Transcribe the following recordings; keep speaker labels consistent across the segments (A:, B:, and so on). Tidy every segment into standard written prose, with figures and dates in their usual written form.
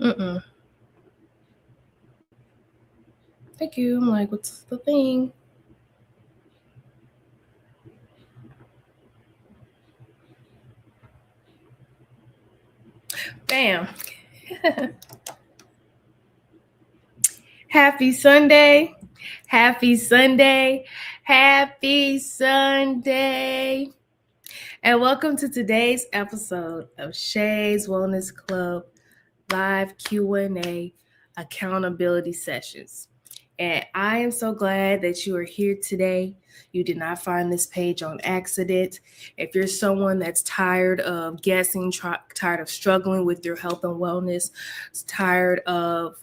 A: Thank you. I'm like, what's the thing? Bam. Happy Sunday. Happy Sunday. Happy Sunday. And welcome to today's episode of Shay's Wellness Club live Q&A accountability sessions. And I am so glad that you are here today. You did not find this page on accident. If you're someone that's tired of guessing, tired of struggling with your health and wellness, tired of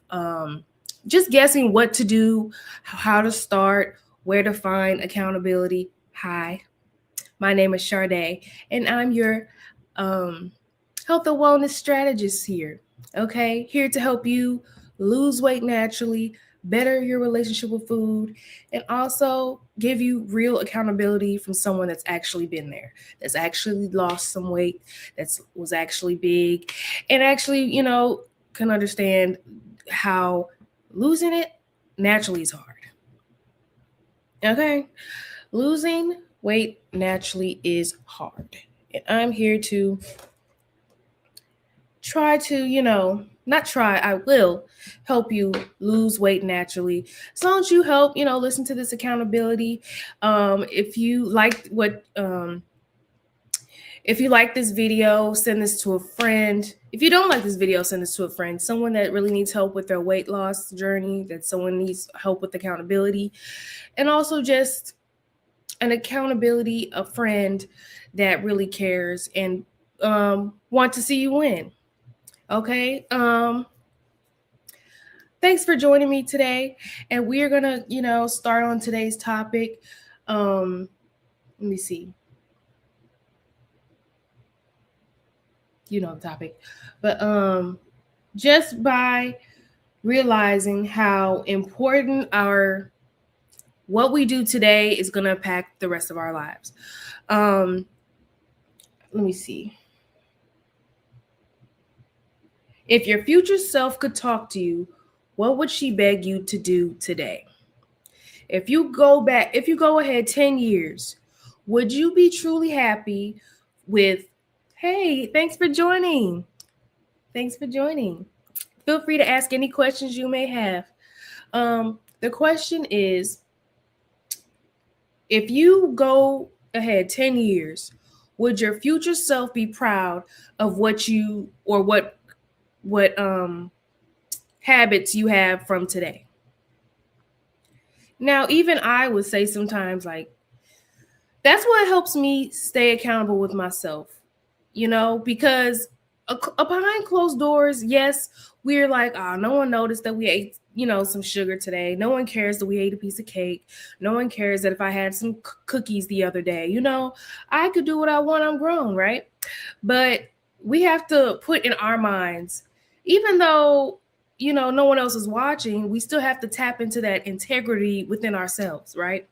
A: just guessing what to do, how to start, where to find accountability, hi, my name is Sade, and I'm your health and wellness strategist here. Okay, here to help you lose weight naturally, better your relationship with food, and also give you real accountability from someone that's actually been there, that's actually lost some weight, that was actually big, and actually, can understand how losing it naturally is hard. Okay, losing weight naturally is hard. And I'm here to try to, not try, I will help you lose weight naturally. As long as you help, listen to this accountability. If you like if you like this video, send this to a friend. If you don't like this video, send this to a friend, someone that really needs help with their weight loss journey, that someone needs help with accountability, and also just an accountability, a friend that really cares and want to see you win. Okay. Thanks for joining me today. And we are gonna, start on today's topic. Let me see. You know the topic. But just by realizing how important what we do today is gonna impact the rest of our lives. Let me see. If your future self could talk to you, what would she beg you to do today? If you go ahead 10 years, would you be truly happy with, hey, thanks for joining. Thanks for joining. Feel free to ask any questions you may have. The question is, if you go ahead 10 years, would your future self be proud of what habits you have from today? Now, even I would say sometimes, like, that's what helps me stay accountable with myself, because behind closed doors, yes, we're like, oh, no one noticed that we ate, some sugar today. No one cares that we ate a piece of cake. No one cares that if I had some cookies the other day, I could do what I want. I'm grown, right? But we have to put in our minds, even though, no one else is watching, we still have to tap into that integrity within ourselves, right?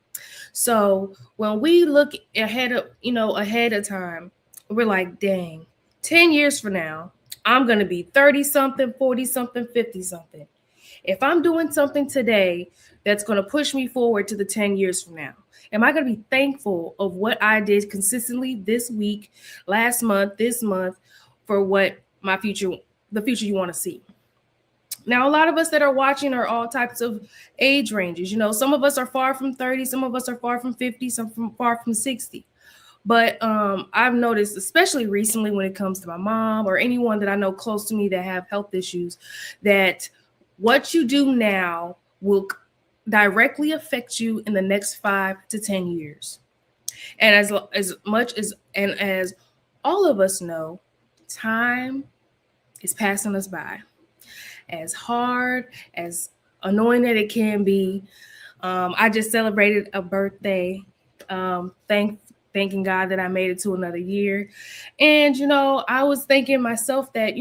A: So when we look ahead of time, we're like, dang, 10 years from now, I'm going to be 30 something, 40 something, 50 something. If I'm doing something today that's going to push me forward to the 10 years from now, am I going to be thankful of what I did consistently this week, last month, this month, for what the future you want to see? Now, a lot of us that are watching are all types of age ranges. Some of us are far from 30, some of us are far from 50, far from 60. But I've noticed, especially recently when it comes to my mom or anyone that I know close to me that have health issues, that what you do now will directly affect you in the next 5 to 10 years. And as all of us know, time is passing us by. As hard, as annoying that it can be. I just celebrated a birthday. Thanking God that I made it to another year. And, I was thinking myself that,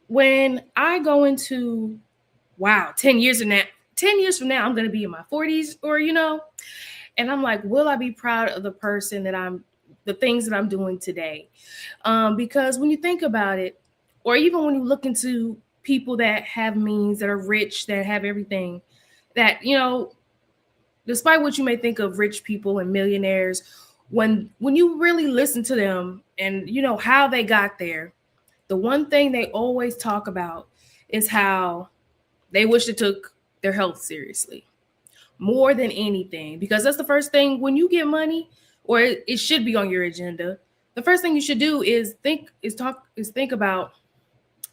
A: when I go into, 10 years from now, I'm going to be in my 40s or, and I'm like, will I be proud of the things that I'm doing today? Because when you think about it, or even when you look into people that have means, that are rich, that have everything, that, despite what you may think of rich people and millionaires, when you really listen to them and you know how they got there, the one thing they always talk about is how they wish they took their health seriously more than anything, because that's the first thing when you get money, or it should be on your agenda. The first thing you should do is think about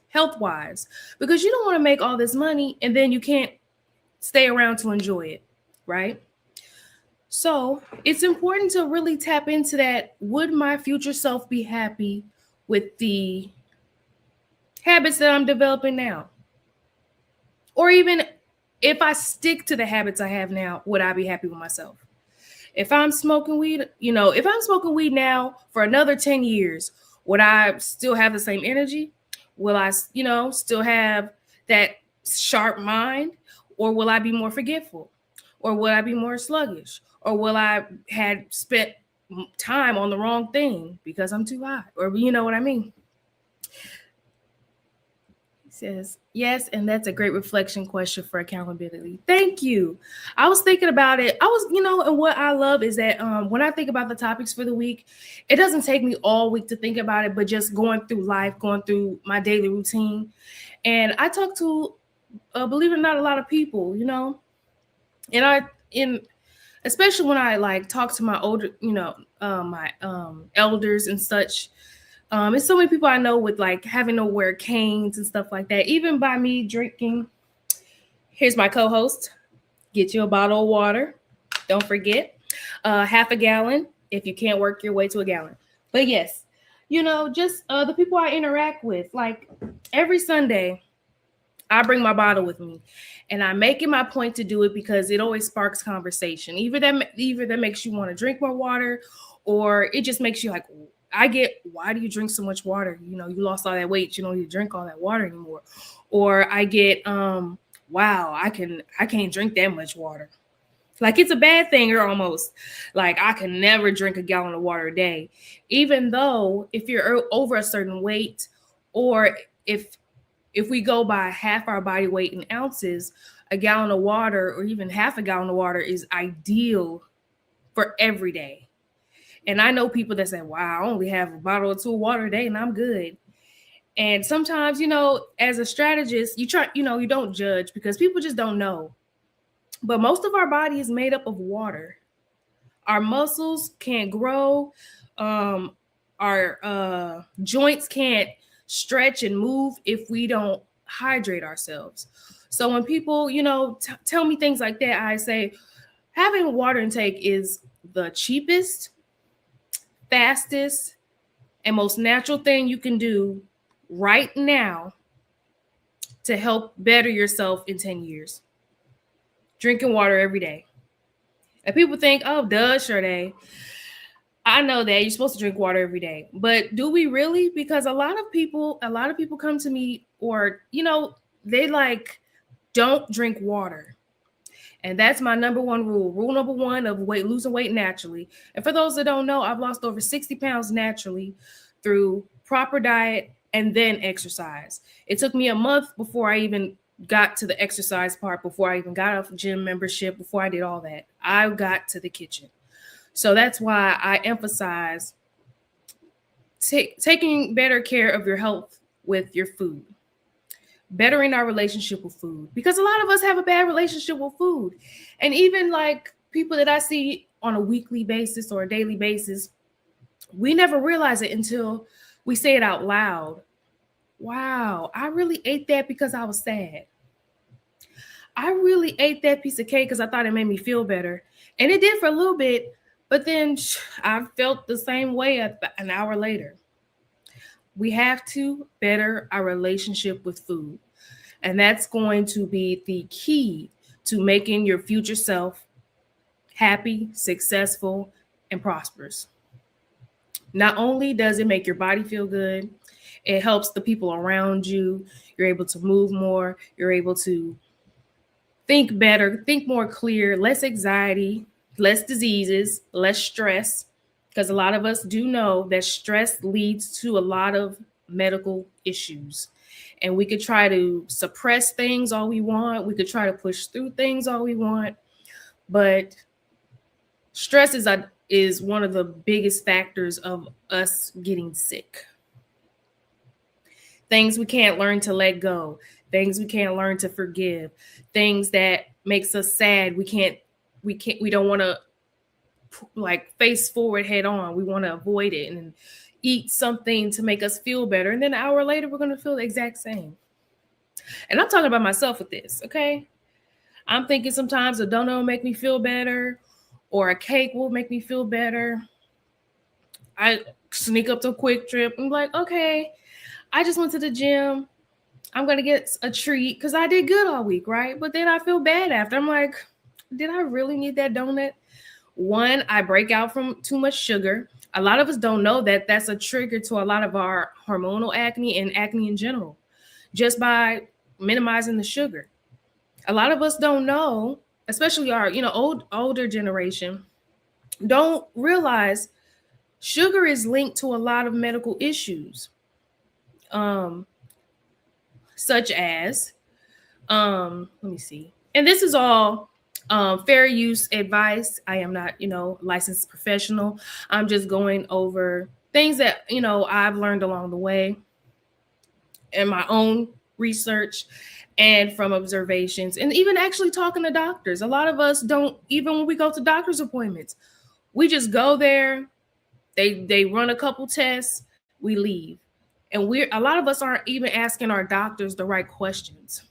A: health wise, because you don't want to make all this money and then you can't stay around to enjoy it, right? So it's important to really tap into that. Would my future self be happy with the habits that I'm developing now? Or even if I stick to the habits I have now, would I be happy with myself? If I'm smoking weed, if I'm smoking weed now for another 10 years, would I still have the same energy? Will I, still have that sharp mind? Or will I be more forgetful? Or will I be more sluggish? Or will I had spent time on the wrong thing because I'm too high? Or you know what I mean? Says, yes, and that's a great reflection question for accountability. Thank you. I was thinking about it. And what I love is that when I think about the topics for the week, it doesn't take me all week to think about it, but just going through life, going through my daily routine. And I talk to, believe it or not, a lot of people, and especially when I like talk to my older, my elders and such. It's so many people I know with like having to wear canes and stuff like that. Even by me drinking, here's my co-host. Get you a bottle of water. Don't forget, half a gallon if you can't work your way to a gallon. But yes, just the people I interact with. Like every Sunday, I bring my bottle with me, and I make it my point to do it because it always sparks conversation. Either that makes you want to drink more water, or it just makes you like, I get, why do you drink so much water? You lost all that weight. You don't need to drink all that water anymore. Or I get, wow, I can't drink that much water. Like it's a bad thing, or almost like I can never drink a gallon of water a day, even though if you're over a certain weight, or if we go by half our body weight in ounces, a gallon of water or even half a gallon of water is ideal for every day. And I know people that say, wow, I only have a bottle or two of water a day and I'm good. And sometimes, as a strategist, you try, you don't judge because people just don't know. But most of our body is made up of water. Our muscles can't grow. Our joints can't stretch and move if we don't hydrate ourselves. So when people, tell me things like that, I say having water intake is the cheapest, fastest, and most natural thing you can do right now to help better yourself in 10 years. Drinking water every day. And people think, oh, duh, sure they. I know that you're supposed to drink water every day, but do we really? Because a lot of people come to me, or they like don't drink water, and that's my number one rule. Rule number one of losing weight naturally. And for those that don't know, I've lost over 60 pounds naturally through proper diet and then exercise. It took me a month before I even got to the exercise part, before I even got a gym membership, before I did all that. I got to the kitchen. So that's why I emphasize taking better care of your health with your food, bettering our relationship with food, because a lot of us have a bad relationship with food. And even like people that I see on a weekly basis or a daily basis, we never realize it until we say it out loud. Wow, I really ate that because I was sad. I really ate that piece of cake because I thought it made me feel better. And it did for a little bit, but then I felt the same way an hour later. We have to better our relationship with food. And that's going to be the key to making your future self happy, successful, and prosperous. Not only does it make your body feel good, it helps the people around you. You're able to move more. You're able to think better, think more clear, less anxiety, less diseases, less stress. Because a lot of us do know that stress leads to a lot of medical issues. And we could try to suppress things all we want. We could try to push through things all we want. But stress is one of the biggest factors of us getting sick. Things we can't learn to let go, things we can't learn to forgive, things that makes us sad. We don't want to like face forward head on. We want to avoid it and eat something to make us feel better. And then an hour later, we're going to feel the exact same. And I'm talking about myself with this, okay? I'm thinking sometimes a donut will make me feel better or a cake will make me feel better. I sneak up to a Quick Trip and be like, okay, I just went to the gym. I'm going to get a treat because I did good all week, right? But then I feel bad after. I'm like, did I really need that donut? One, I break out from too much sugar. A lot of us don't know that that's a trigger to a lot of our hormonal acne and acne in general, just by minimizing the sugar. A lot of us don't know, especially our, older generation, don't realize sugar is linked to a lot of medical issues, such as, let me see. And this is all fair use advice. I am not, licensed professional. I'm just going over things that, I've learned along the way in my own research and from observations and even actually talking to doctors. A lot of us don't, even when we go to doctor's appointments, we just go there, they run a couple tests, we leave. And a lot of us aren't even asking our doctors the right questions.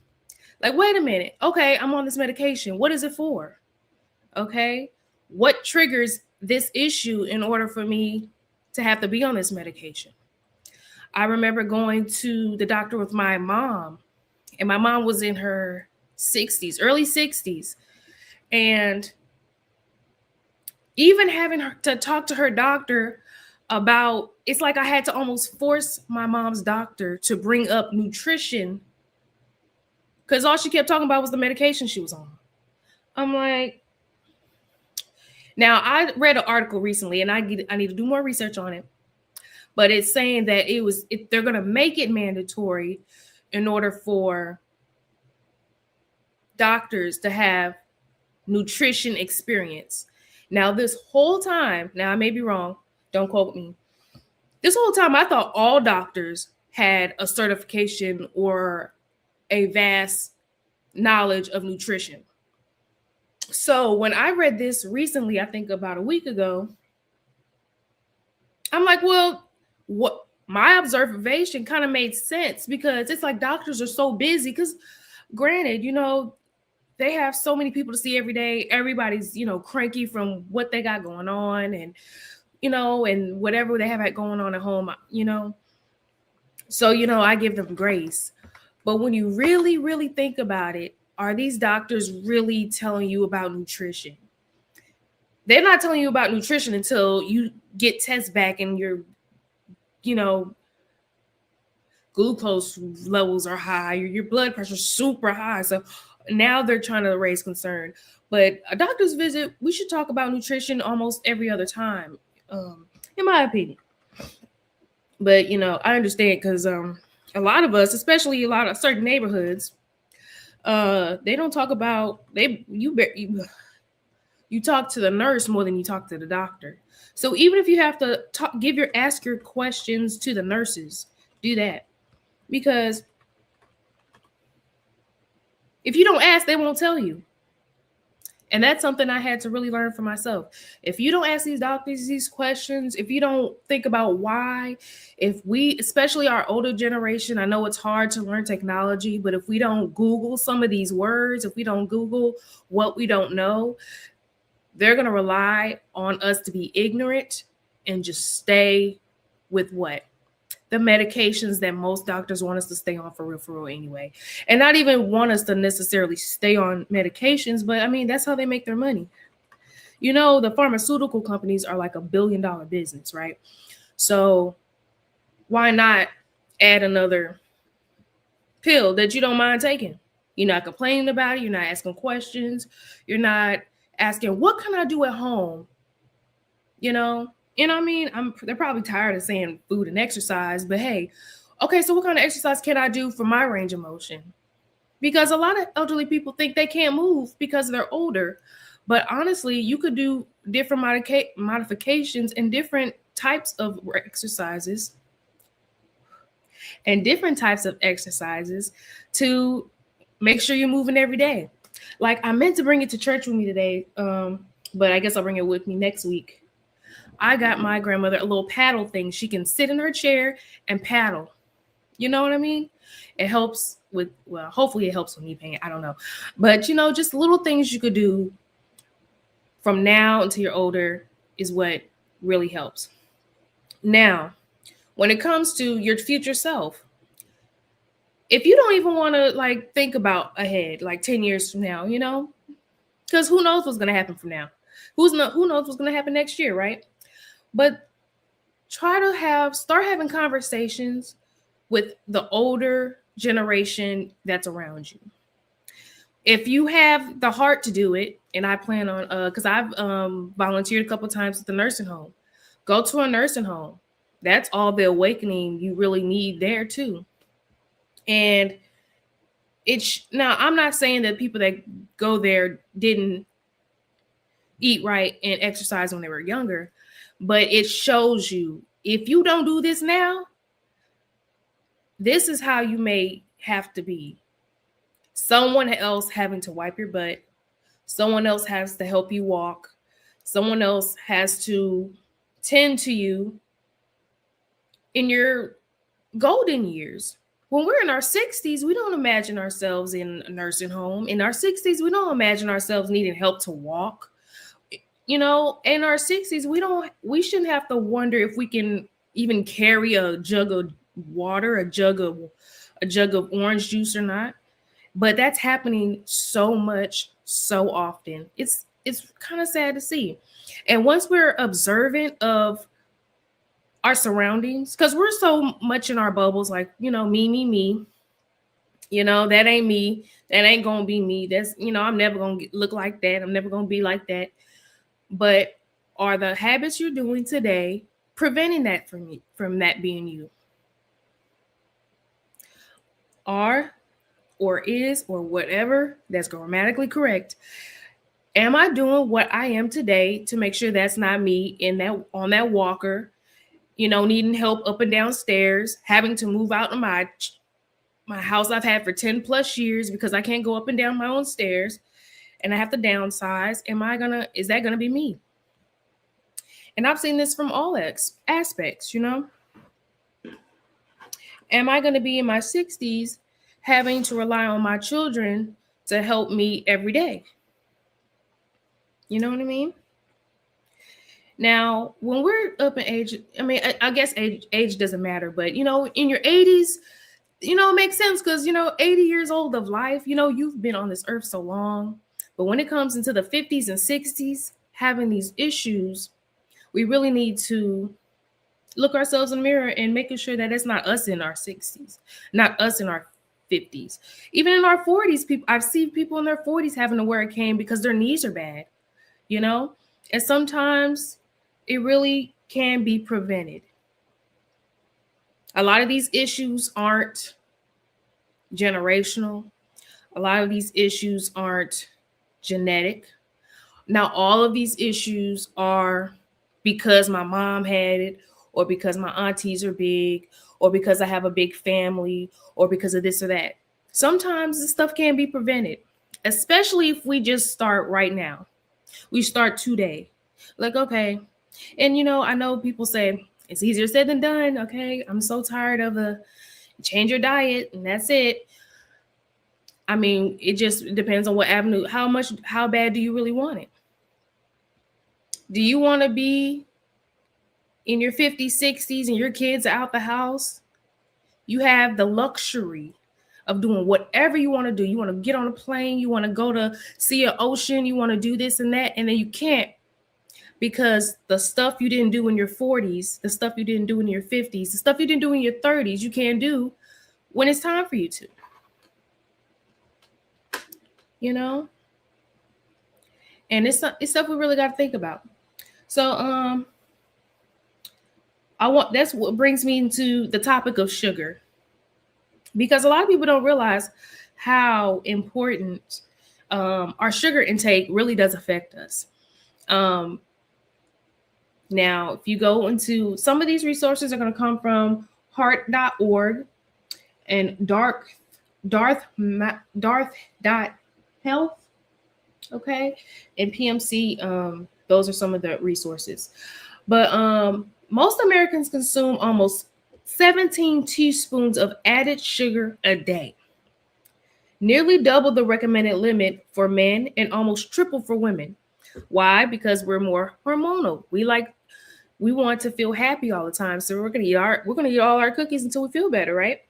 A: Like, wait a minute. Okay, I'm on this medication. What is it for? Okay. What triggers this issue in order for me to have to be on this medication? I remember going to the doctor with my mom, and my mom was in her 60s, early 60s. And even having her to talk to her doctor about, it's like I had to almost force my mom's doctor to bring up nutrition because all she kept talking about was the medication she was on. I'm like, now I read an article recently, and I need to do more research on it, but it's saying that they're going to make it mandatory in order for doctors to have nutrition experience. Now, this whole time, now I may be wrong, don't quote me. This whole time, I thought all doctors had a certification or a vast knowledge of nutrition. So when I read this recently, I think about a week ago, I'm like, well, what my observation kind of made sense because it's like doctors are so busy because granted, they have so many people to see every day. Everybody's, cranky from what they got going on and, and whatever they have going on at home, So, I give them grace. But when you really, really think about it, are these doctors really telling you about nutrition? They're not telling you about nutrition until you get tests back and your, glucose levels are high, your blood pressure is super high. So now they're trying to raise concern. But a doctor's visit, we should talk about nutrition almost every other time, in my opinion. But, I understand because a lot of us, especially a lot of certain neighborhoods, they don't talk about, you talk to the nurse more than you talk to the doctor. So even if you have to ask your questions to the nurses, do that. Because if you don't ask, they won't tell you. And that's something I had to really learn for myself. If you don't ask these doctors these questions, if you don't think about why, especially our older generation, I know it's hard to learn technology, but if we don't Google some of these words, if we don't Google what we don't know, they're going to rely on us to be ignorant and just stay with what? The medications that most doctors want us to stay on for real anyway. And not even want us to necessarily stay on medications, but I mean, that's how they make their money. The pharmaceutical companies are like $1 billion business, right? So why not add another pill that you don't mind taking? You're not complaining about it. You're not asking questions. You're not asking, what can I do at home? What I mean? They're probably tired of saying food and exercise, but hey, Okay, so what kind of exercise can I do for my range of motion? Because a lot of elderly people think they can't move because they're older. But honestly, you could do different modifications and different types of exercises and different types of exercises to make sure you're moving every day. Like I meant to bring it to church with me today, but I guess I'll bring it with me next week. I got my grandmother a little paddle thing. She can sit in her chair and paddle. You know what I mean? It helps with, well, hopefully it helps with knee pain. I don't know. But, just little things you could do from now until you're older is what really helps. Now, when it comes to your future self, if you don't even want to like think about ahead, like 10 years from now, because who knows what's going to happen from now? Who knows what's going to happen next year, right? But try to start having conversations with the older generation that's around you. If you have the heart to do it, and I plan on, because I've volunteered a couple times at the nursing home, go to a nursing home. That's all the awakening you really need there too. And now I'm not saying that people that go there didn't eat right and exercise when they were younger, but it shows you if you don't do this now, this is how you may have to be. Someone else having to wipe your butt, someone else has to help you walk, someone else has to tend to you in your golden years. When we're in our 60s, we don't imagine ourselves in a nursing home. In our 60s, we don't imagine ourselves needing help to walk. In our 60s, we shouldn't have to wonder if we can even carry a jug of water, a jug of orange juice or not. But that's happening so much, so often. It's kind of sad to see. And once we're observant of our surroundings, because we're so much in our bubbles, like, me, that ain't me. That ain't gonna be me. That's, I'm never gonna look like that. I'm never gonna be like that. But are the habits you're doing today preventing that from that being you? Are or is or whatever that's grammatically correct. Am I doing what I am today to make sure that's not me on that walker, needing help up and down stairs, having to move out of my house I've had for 10 plus years because I can't go up and down my own stairs and I have to downsize? Is that gonna be me? And I've seen this from all aspects, Am I gonna be in my 60s having to rely on my children to help me every day? You know what I mean? Now, when we're up in age, I mean, I guess age doesn't matter, but in your 80s, it makes sense because 80 years old of life, you've been on this earth so long. But when it comes into the 50s and 60s, having these issues, we really need to look ourselves in the mirror and making sure that it's not us in our 60s, not us in our 50s. Even in our 40s, I've seen people in their 40s having to wear a cane because their knees are bad, and sometimes it really can be prevented. A lot of these issues aren't generational. A lot of these issues aren't genetic. Now, all of these issues are because my mom had it, or because my aunties are big, or because I have a big family, or because of this or that. Sometimes this stuff can be prevented, especially if we just start right now. We start today. Like, okay. And, I know people say it's easier said than done. Okay. I'm so tired of the change your diet and that's it. I mean, it just depends on what avenue, how bad do you really want it? Do you want to be in your 50s, 60s, and your kids are out the house? You have the luxury of doing whatever you want to do. You want to get on a plane, you want to go to see an ocean, you want to do this and that, and then you can't because the stuff you didn't do in your 40s, the stuff you didn't do in your 50s, the stuff you didn't do in your 30s, you can't do when it's time for you to. And it's stuff we really got to think about. So that's what brings me into the topic of sugar. because a lot of people don't realize how important our sugar intake really does affect us. Um, Now, if you go into some of these resources are going to come from heart.org and Darth.health, okay, and PMC. Those are some of the resources. But most Americans consume almost 17 teaspoons of added sugar a day, nearly double the recommended limit for men and almost triple for women. Why? Because we're more hormonal. We want to feel happy all the time, so we're gonna eat all our cookies until we feel better, right?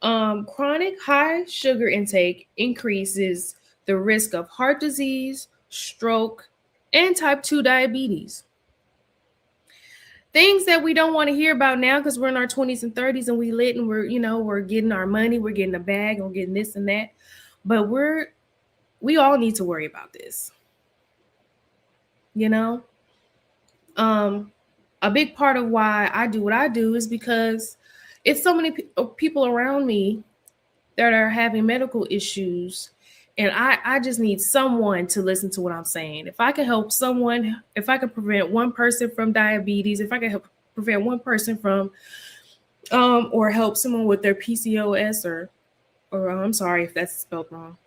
A: Chronic high sugar intake increases the risk of heart disease, stroke, and type 2 diabetes. Things that we don't want to hear about now because we're in our 20s and 30s and we lit and we're getting our money, we're getting a bag, and we're getting this and that. But we all need to worry about this. You know? A big part of why I do what I do is because it's so many people around me that are having medical issues, and I just need someone to listen to what I'm saying. If I can help someone, if I can prevent one person from diabetes, if I can help prevent one person from or help someone with their PCOS or I'm sorry if that's spelled wrong,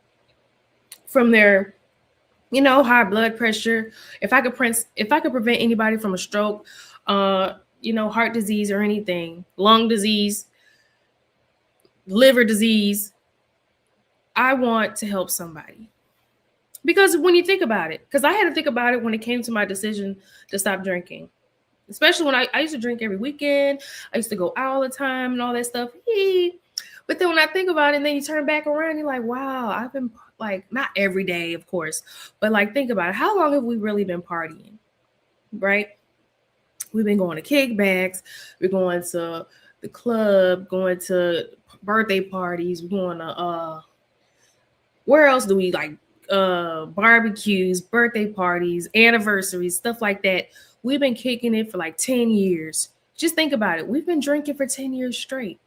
A: from their high blood pressure, if I could prevent anybody from a stroke, heart disease or anything, lung disease, liver disease, I want to help somebody. Because when you think about it, because I had to think about it when it came to my decision to stop drinking, especially when I used to drink every weekend. I used to go out all the time and all that stuff. But then when I think about it, and then you turn back around, you're like, wow, I've been like, not every day, of course, but like, think about it. How long have we really been partying, right? We've been going to kickbacks. We're going to the club, going to birthday parties. We're going to, where else do we like, barbecues, birthday parties, anniversaries, stuff like that. We've been kicking it for like 10 years. Just think about it. We've been drinking for 10 years straight.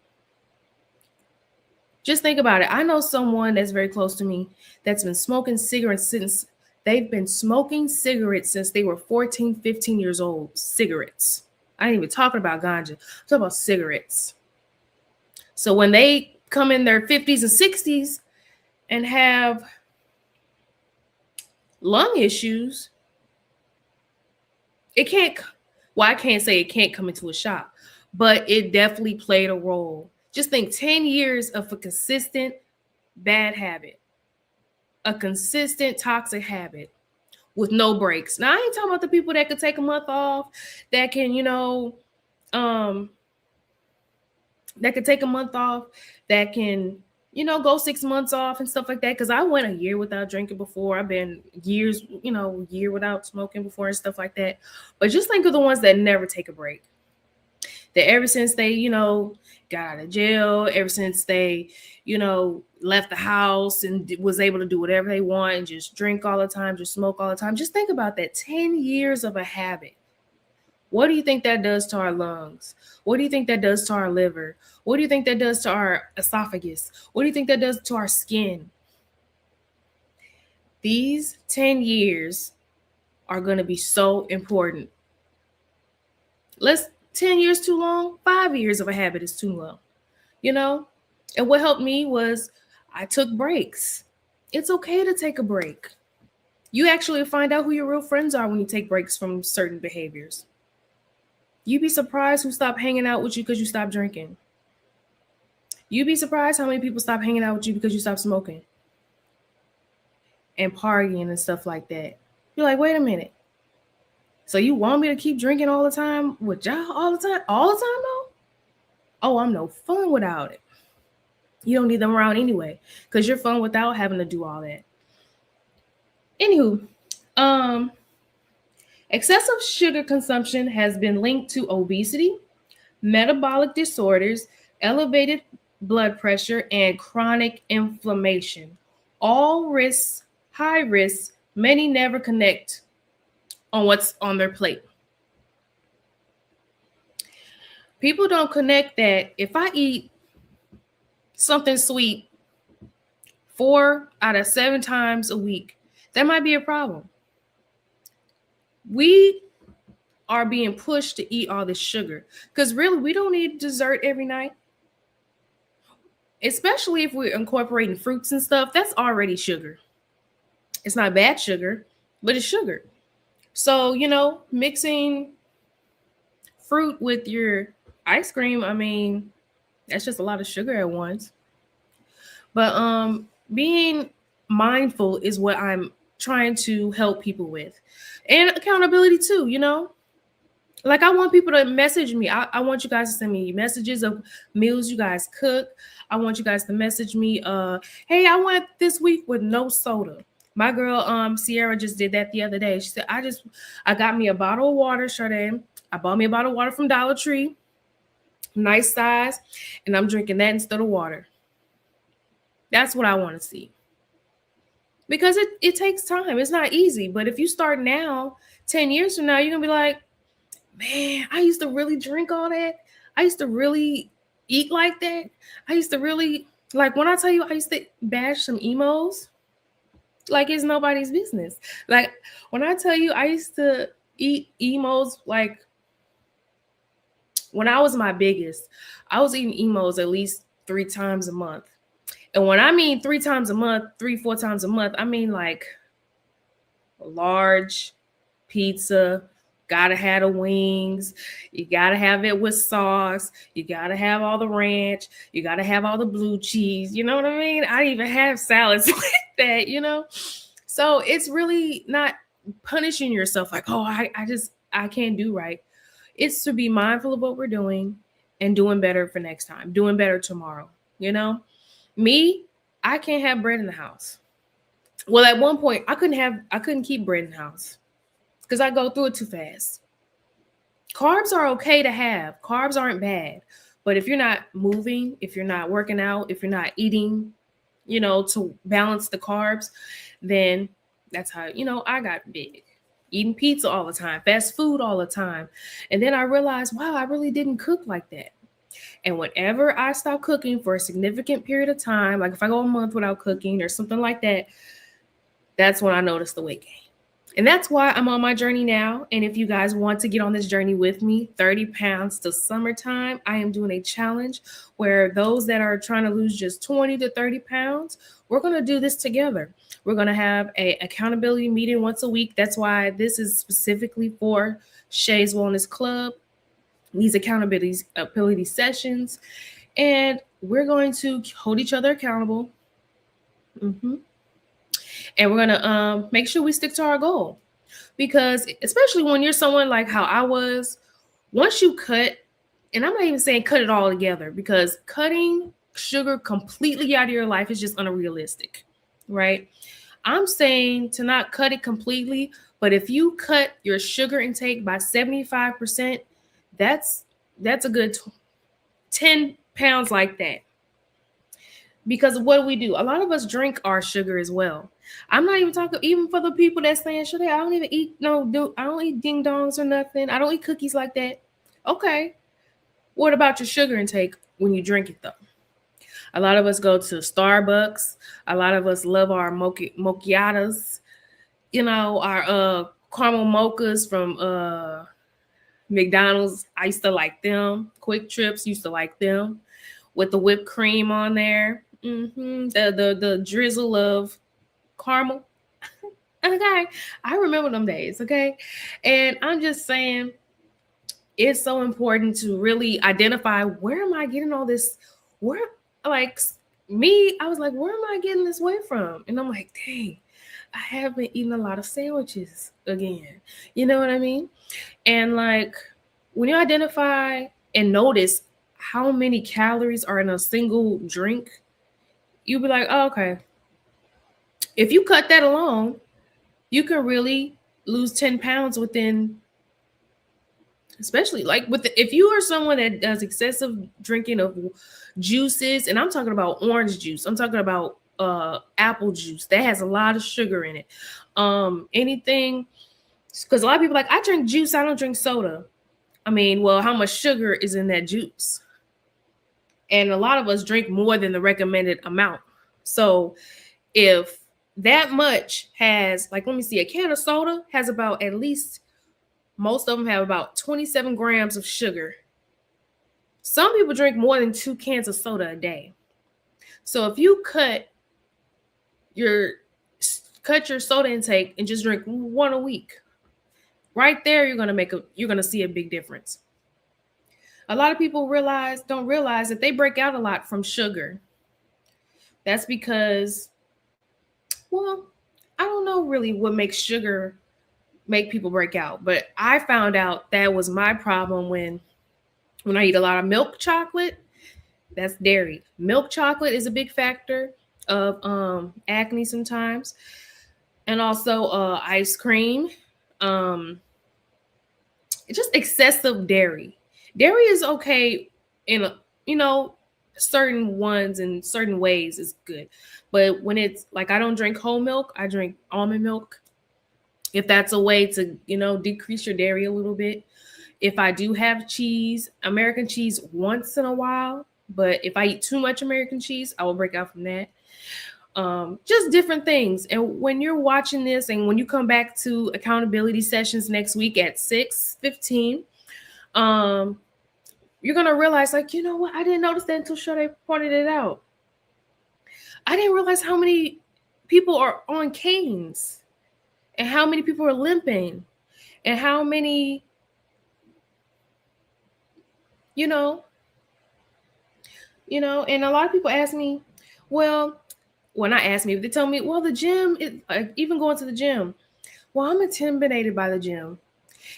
A: Just think about it. I know someone that's very close to me that's been smoking cigarettes since they've been smoking cigarettes since they were 14, 15 years old. Cigarettes. I ain't even talking about ganja. I'm talking about cigarettes. So when they come in their 50s and 60s and have lung issues, it can't, well, I can't say it can't come into a shop, but it definitely played a role. Just think 10 years of a consistent bad habit, a consistent toxic habit with no breaks. Now, I ain't talking about the people that could take a month off, that can, um, that could take a month off, that can, go 6 months off and stuff like that. Cause I went a year without drinking before. I've been years, year without smoking before and stuff like that. But just think of the ones that never take a break. That ever since they, got out of jail, ever since they, left the house and was able to do whatever they want and just drink all the time, just smoke all the time. Just think about that 10 years of a habit. What do you think that does to our lungs? What do you think that does to our liver? What do you think that does to our esophagus? What do you think that does to our skin? These 10 years are going to be so important. 10 years too long? 5 years of a habit is too long, And what helped me was I took breaks. It's okay to take a break. You actually find out who your real friends are when you take breaks from certain behaviors. You'd be surprised who stopped hanging out with you because you stopped drinking. You'd be surprised how many people stop hanging out with you because you stopped smoking and partying and stuff like that. You're like, wait a minute. So you want me to keep drinking all the time with y'all all the time? All the time though? Oh, I'm no fun without it. You don't need them around anyway because you're fun without having to do all that. Anywho, excessive sugar consumption has been linked to obesity, metabolic disorders, elevated blood pressure, and chronic inflammation. All risks, high risks, many never connect on what's on their plate. People don't connect that if I eat something sweet 4 out of 7 times a week, that might be a problem. We are being pushed to eat all this sugar because really we don't need dessert every night, especially if we're incorporating fruits and stuff. That's already sugar. It's not bad sugar, but it's sugar. So, mixing fruit with your ice cream, I mean, that's just a lot of sugar at once. But being mindful is what I'm trying to help people with. And accountability too, Like I want people to message me. I want you guys to send me messages of meals you guys cook. I want you guys to message me, hey, I went this week with no soda. My girl, Sierra just did that the other day. She said, I got me a bottle of water, Sade. I bought me a bottle of water from Dollar Tree, nice size, and I'm drinking that instead of water. That's what I want to see. Because it takes time. It's not easy. But if you start now, 10 years from now, you're going to be like, man, I used to really drink all that. I used to really eat like that. I used to really, like when I tell you I used to bash some emos, like it's nobody's business. Like when I tell you I used to eat emos, like when I was my biggest, I was eating emos at least 3 times a month. And when I mean 3 times a month, 4 times a month, I mean like a large pizza, gotta have the wings, you gotta have it with sauce, you gotta have all the ranch, you gotta have all the blue cheese, you know what I mean? I even have salads like that. So it's really not punishing yourself like, oh, I can't do right. It's to be mindful of what we're doing and doing better for next time, doing better tomorrow. Me, I can't have bread in the house. Well, at one point I couldn't keep bread in the house because I go through it too fast. Carbs are okay to have. Carbs aren't bad. But if you're not moving, if you're not working out, if you're not eating, to balance the carbs, then that's how, I got big. Eating pizza all the time, fast food all the time. And then I realized, wow, I really didn't cook like that. And whenever I stop cooking for a significant period of time, like if I go a month without cooking or something like that, that's when I notice the weight gain. And that's why I'm on my journey now. And if you guys want to get on this journey with me, 30 pounds to summertime, I am doing a challenge where those that are trying to lose just 20 to 30 pounds, we're going to do this together. We're going to have an accountability meeting once a week. That's why this is specifically for Shay's Wellness Club, these accountability sessions. And we're going to hold each other accountable. And we're going to make sure we stick to our goal. Because especially when you're someone like how I was, once you cut, and I'm not even saying cut it all together, because cutting sugar completely out of your life is just unrealistic, right? I'm saying to not cut it completely, but if you cut your sugar intake by 75%, that's a good 10 pounds like that. Because what do we do? A lot of us drink our sugar as well. I'm not even talking even for the people that saying, "Should I don't even eat I don't eat ding dongs or nothing. I don't eat cookies like that." Okay. What about your sugar intake when you drink it though? A lot of us go to Starbucks. A lot of us love our mochiatos. Our caramel mochas from McDonald's. I used to like them. Quick Trips used to like them with the whipped cream on there. The drizzle of caramel. Okay, I remember them days. Okay, and I'm just saying, it's so important to really identify, where am I getting all this? Where, like me, I was like, where am I getting this weight from? And I'm like, dang, I have been eating a lot of sandwiches again. You know what I mean? And like when you identify and notice how many calories are in a single drink, you'll be like, oh, okay. If you cut that alone, you can really lose 10 pounds within, especially like if you are someone that does excessive drinking of juices, and I'm talking about orange juice, I'm talking about apple juice that has a lot of sugar in it. Anything, because a lot of people like, I drink juice, I don't drink soda. I mean, well, how much sugar is in that juice? And a lot of us drink more than the recommended amount. So if that much has, like, let me see, a can of soda has about, at least most of them have about 27 grams of sugar. Some people drink more than 2 cans of soda a day. So if you your cut your soda intake and just drink one a week, right there you're gonna see a big difference. A lot of people don't realize that they break out a lot from sugar. That's because, well, I don't know really what makes sugar make people break out, but I found out that was my problem when I eat a lot of milk chocolate. That's dairy. Milk chocolate is a big factor of acne sometimes, and also ice cream. Um, just excessive dairy. Dairy is okay in you know certain ones and certain ways is good, but when it's like, I don't drink whole milk, I drink almond milk. If that's a way to decrease your dairy a little bit. If I do have cheese, American cheese once in a while, but if I eat too much American cheese, I will break out from that. Just different things. And when you're watching this and when you come back to accountability sessions next week at 6:15, um, you're gonna realize, like, you know what? I didn't notice that until Shay pointed it out. I didn't realize how many people are on canes and how many people are limping and how many, you know, and a lot of people ask me, well, when I ask me, they tell me, well, the gym, even going to the gym, well, I'm intimidated by the gym.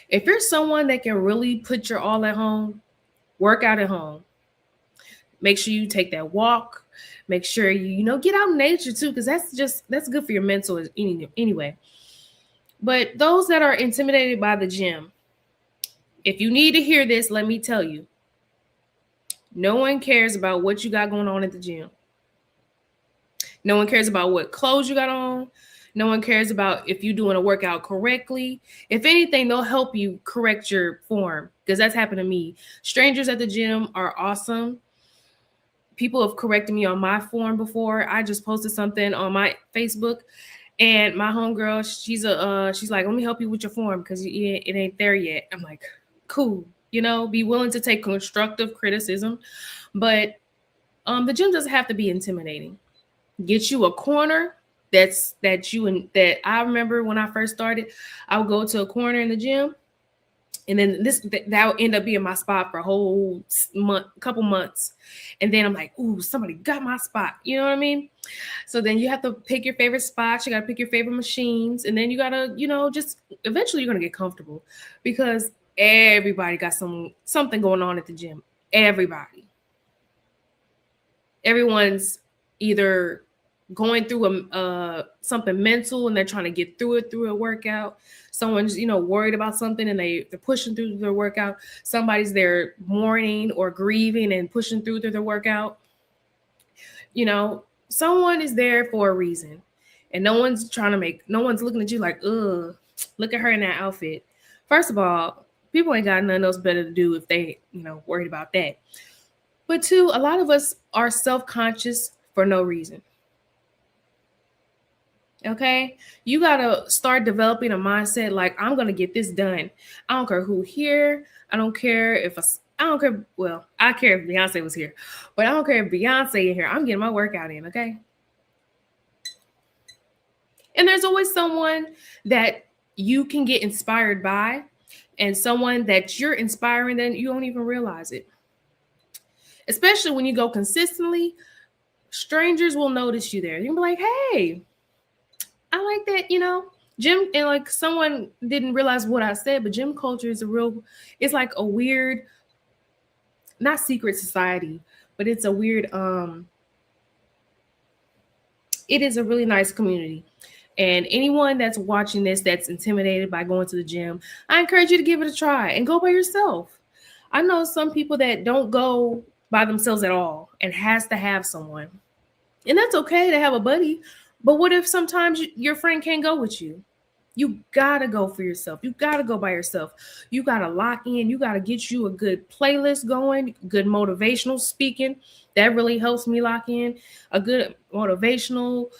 A: If you're someone that can really put your all at home, work out at home. Make sure you take that walk. Make sure you get out in nature too, because that's good for your mental anyway. But those that are intimidated by the gym, if you need to hear this, let me tell you, no one cares about what you got going on at the gym. No one cares about what clothes you got on. No one cares about if you're doing a workout correctly. If anything, they'll help you correct your form, because that's happened to me. Strangers at the gym are awesome. People have corrected me on my form before. I just posted something on my Facebook, and my homegirl, she's like, let me help you with your form because it ain't there yet. I'm like, cool. Be willing to take constructive criticism, but the gym doesn't have to be intimidating. Get you a corner that I remember when I first started, I would go to a corner in the gym, and then that would end up being my spot for a whole couple months. And then I'm like, ooh, somebody got my spot. You know what I mean? So then you have to pick your favorite spots. You got to pick your favorite machines. And then you got to, just eventually you're going to get comfortable, because everybody got something going on at the gym. Everyone's either going through something mental and they're trying to get through it through a workout. Someone's worried about something and they're pushing through their workout. Somebody's there mourning or grieving and pushing through their workout. Someone is there for a reason, and no one's looking at you like, ugh, look at her in that outfit. First of all, people ain't got nothing else better to do if they worried about that. But two, a lot of us are self-conscious for no reason. Okay, you gotta start developing a mindset like, I'm gonna get this done. I don't care who here. I don't care I don't care. Well, I care if Beyonce was here, but I don't care if Beyonce in here. I'm getting my workout in. Okay. And there's always someone that you can get inspired by, and someone that you're inspiring, then you don't even realize it. Especially when you go consistently, strangers will notice you there. You'll be like, hey, I like that, gym. And like, someone didn't realize what I said, but gym culture is it's like a weird, not secret society, but it's a weird, it is a really nice community. And anyone that's watching this that's intimidated by going to the gym, I encourage you to give it a try and go by yourself. I know some people that don't go by themselves at all and has to have someone. And that's okay to have a buddy. But what if sometimes your friend can't go with you? You gotta go for yourself. You gotta go by yourself. You gotta lock in. You gotta get you a good playlist going, good motivational speaking. That really helps me lock in. A good motivational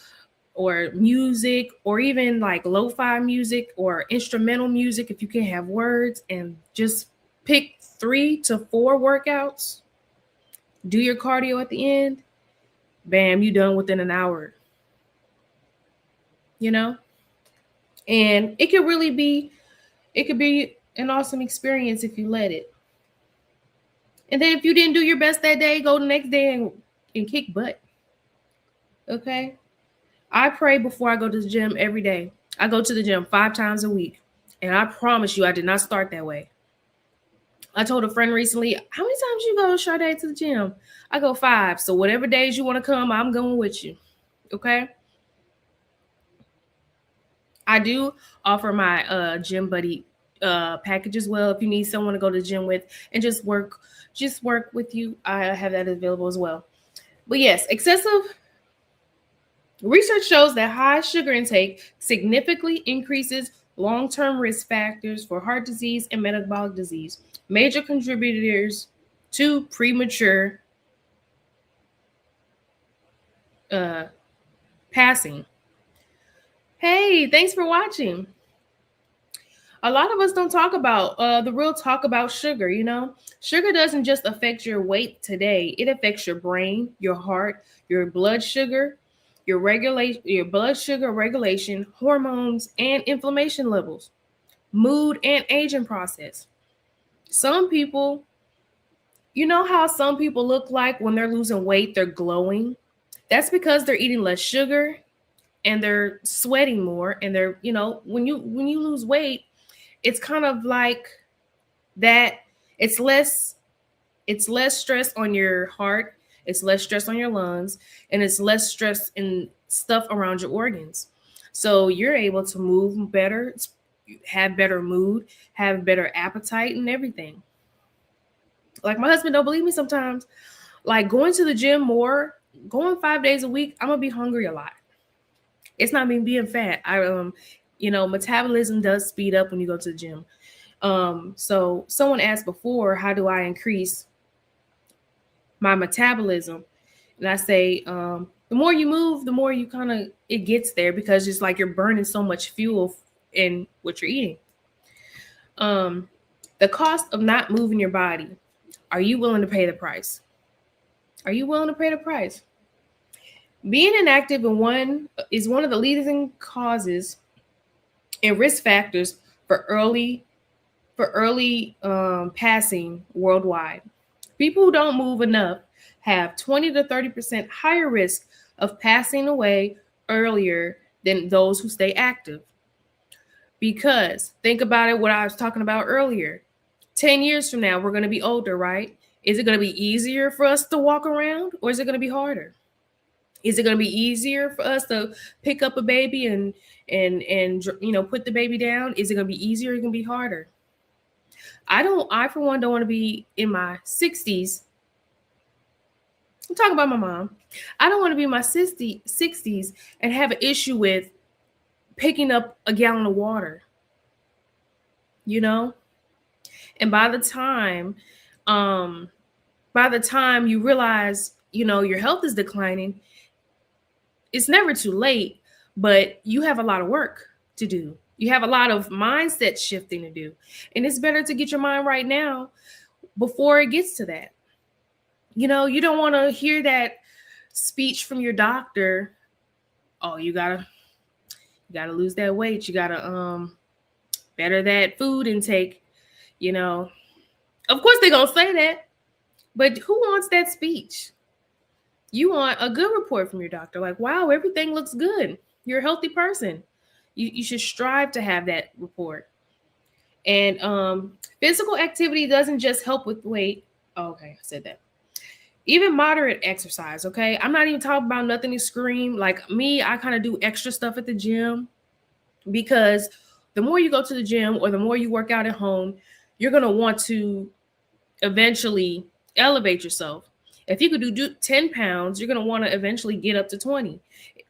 A: or music, or even like lo-fi music or instrumental music if you can have words, and just pick 3 to 4 workouts. Do your cardio at the end. Bam, you done within an hour. You know? And it could be an awesome experience if you let it. And then if you didn't do your best that day, go the next day and kick butt. Okay? I pray before I go to the gym every day. I go to the gym 5 times a week. And I promise you, I did not start that way. I told a friend recently, how many times you go, Sade, to the gym? I go 5. So whatever days you want to come, I'm going with you. Okay? I do offer my gym buddy package as well. If you need someone to go to the gym with and just work with you, I have that available as well. But yes, excessive research shows that high sugar intake significantly increases long-term risk factors for heart disease and metabolic disease, major contributors to premature uh, passing. Hey, thanks for watching. A lot of us don't talk about the real talk about sugar. Sugar doesn't just affect your weight today, it affects your brain, your heart, your blood sugar, your blood sugar regulation, hormones, and inflammation levels, mood, and aging process. Some people, you know how some people look like when they're losing weight, they're glowing? That's because they're eating less sugar and they're sweating more, and they're, when you lose weight, it's kind of like that. It's less stress on your heart, it's less stress on your lungs, and it's less stress in stuff around your organs. So you're able to move better, have better mood, have better appetite, and everything. Like, my husband don't believe me sometimes. Like, going to the gym more, going 5 days a week, I'm gonna be hungry a lot. It's not me being fat. Metabolism does speed up when you go to the gym. So someone asked before, how do I increase my metabolism? And I say, the more you move, the more you kind of it gets there, because it's like you're burning so much fuel in what you're eating. The cost of not moving your body. Are you willing to pay the price? Are you willing to pay the price? Being inactive is one of the leading causes and risk factors for early passing worldwide. People who don't move enough have 20 to 30% higher risk of passing away earlier than those who stay active. Because think about it, what I was talking about earlier. 10 years from now, we're going to be older, right? Is it going to be easier for us to walk around, or is it going to be harder? Is it going to be easier for us to pick up a baby and put the baby down? Is it going to be easier, or is it going to be harder? I for one don't want to be in my 60s. I'm talking about my mom. I don't want to be in my 60s and have an issue with picking up a gallon of water. And by the time you realize, your health is declining, it's never too late, but you have a lot of work to do. You have a lot of mindset shifting to do. And it's better to get your mind right now before it gets to that. You don't want to hear that speech from your doctor. Oh, you gotta lose that weight. You gotta better that food intake. Of course they're gonna say that, but who wants that speech? You want a good report from your doctor. Like, wow, everything looks good. You're a healthy person. You should strive to have that report. And physical activity doesn't just help with weight. Oh, okay, I said that. Even moderate exercise, okay? I'm not even talking about nothing extreme. Like me, I kind of do extra stuff at the gym, because the more you go to the gym or the more you work out at home, you're going to want to eventually elevate yourself. If you could do 10 pounds, you're going to want to eventually get up to 20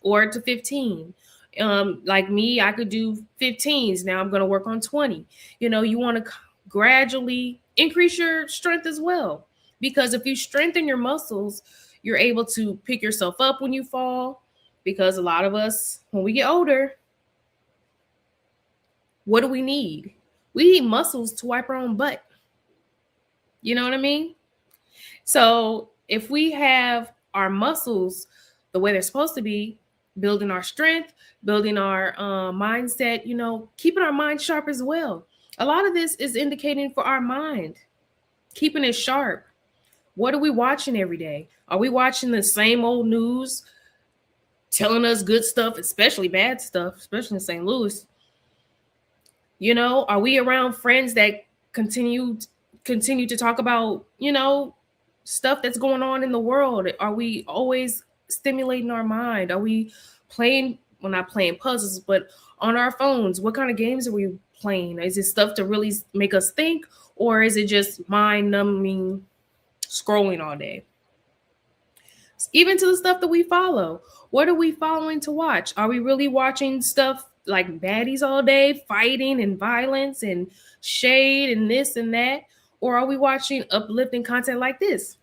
A: or to 15. Like me, I could do 15s. Now I'm going to work on 20. You want to gradually increase your strength as well. Because if you strengthen your muscles, you're able to pick yourself up when you fall. Because a lot of us, when we get older, what do we need? We need muscles to wipe our own butt. You know what I mean? So if we have our muscles the way they're supposed to be, building our strength, building our mindset, keeping our mind sharp as well. A lot of this is indicating for our mind, keeping it sharp. What are we watching every day? Are we watching the same old news telling us good stuff, especially bad stuff, especially in St. Louis? Are we around friends that continue to talk about, stuff that's going on in the world? Are we always stimulating our mind? Are we playing, well, not playing puzzles, but on our phones? What kind of games are we playing? Is it stuff to really make us think, or is it just mind numbing scrolling all day? Even to the stuff that we follow. What are we following to watch? Are we really watching stuff like baddies all day, fighting and violence and shade and this and that? Or are we watching uplifting content like this?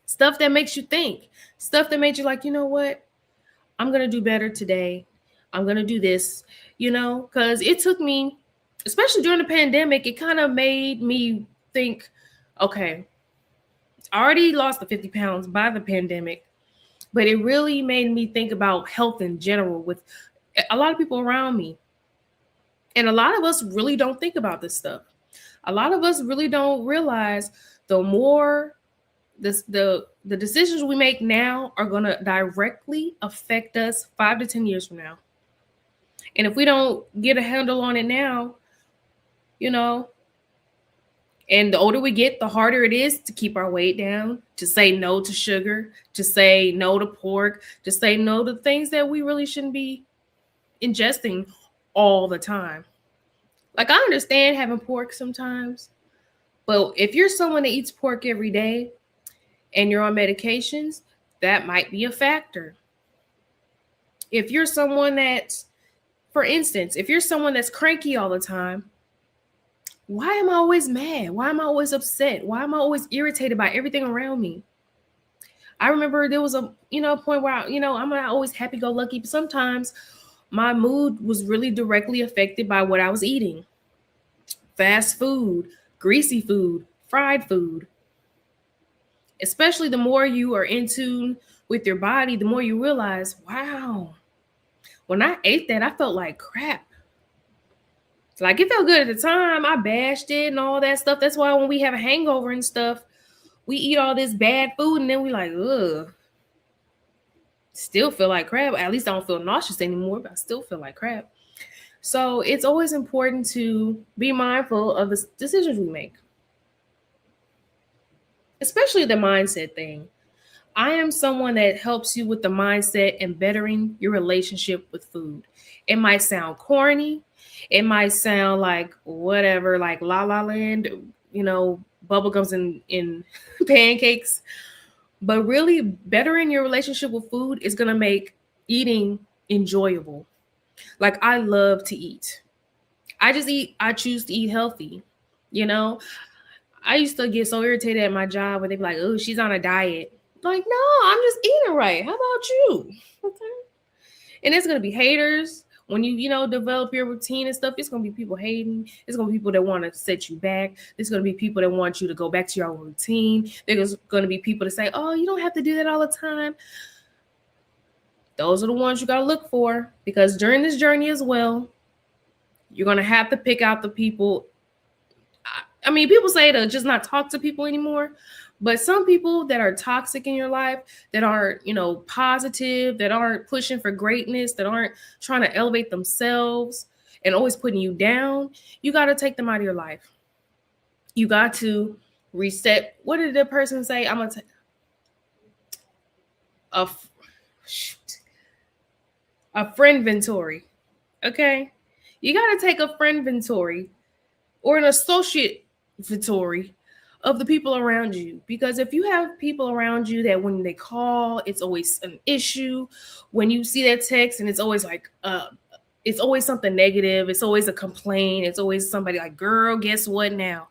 A: Stuff that makes you think, stuff that makes you like, you know what? I'm going to do better today. I'm going to do this, because it took me, especially during the pandemic, it kind of made me think, okay, I already lost the 50 pounds by the pandemic, but it really made me think about health in general with a lot of people around me. And a lot of us really don't think about this stuff. A lot of us really don't realize the more the decisions we make now are going to directly affect us 5 to 10 years from now. And if we don't get a handle on it now, and the older we get, the harder it is to keep our weight down, to say no to sugar, to say no to pork, to say no to things that we really shouldn't be ingesting all the time. Like, I understand having pork sometimes, but if you're someone that eats pork every day and you're on medications, that might be a factor. If you're someone that's, for instance, if you're someone that's cranky all the time, why am I always mad? Why am I always upset? Why am I always irritated by everything around me? I remember there was a point where I'm not always happy-go-lucky, but sometimes my mood was really directly affected by what I was eating. Fast food, greasy food, fried food. Especially the more you are in tune with your body, the more you realize, wow, when I ate that, I felt like crap. Like, it felt good at the time. I bashed it and all that stuff. That's why when we have a hangover and stuff, we eat all this bad food and then we like, ugh. Still feel like crap. At least I don't feel nauseous anymore, but I still feel like crap. So it's always important to be mindful of the decisions we make, especially the mindset thing. I am someone that helps you with the mindset and bettering your relationship with food. It might sound corny. It might sound like whatever, like La La Land, bubblegums in pancakes. But really, bettering your relationship with food is going to make eating enjoyable. Like, I love to eat. I choose to eat healthy. I used to get so irritated at my job when they'd be like, oh, she's on a diet. Like, no, I'm just eating right. How about you? Okay. And there's going to be haters. When you develop your routine and stuff, it's going to be people hating. It's going to be people that want to set you back. There's going to be people that want you to go back to your own routine. There's going to be people that say, oh, you don't have to do that all the time. Those are the ones you got to look for, because during this journey as well, you're going to have to pick out the people. I mean, people say to just not talk to people anymore, but some people that are toxic in your life, that aren't, positive, that aren't pushing for greatness, that aren't trying to elevate themselves and always putting you down, you got to take them out of your life. You got to reset. What did the person say? I'm going to take a friend inventory. Okay. You got to take a friend inventory or an associate inventory of the people around you. Because if you have people around you that when they call, it's always an issue. When you see that text and it's always something negative. It's always a complaint. It's always somebody like, girl, guess what now?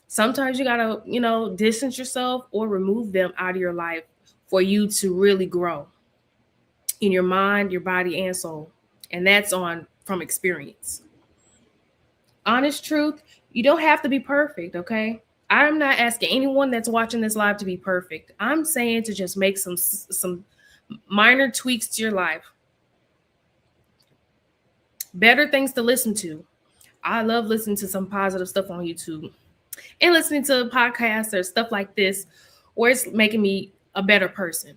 A: Sometimes you gotta, distance yourself or remove them out of your life for you to really grow in your mind, your body, and soul. And that's on from experience. Honest truth, you don't have to be perfect, okay? I'm not asking anyone that's watching this live to be perfect. I'm saying to just make some minor tweaks to your life. Better things to listen to. I love listening to some positive stuff on YouTube and listening to podcasts or stuff like this where it's making me a better person.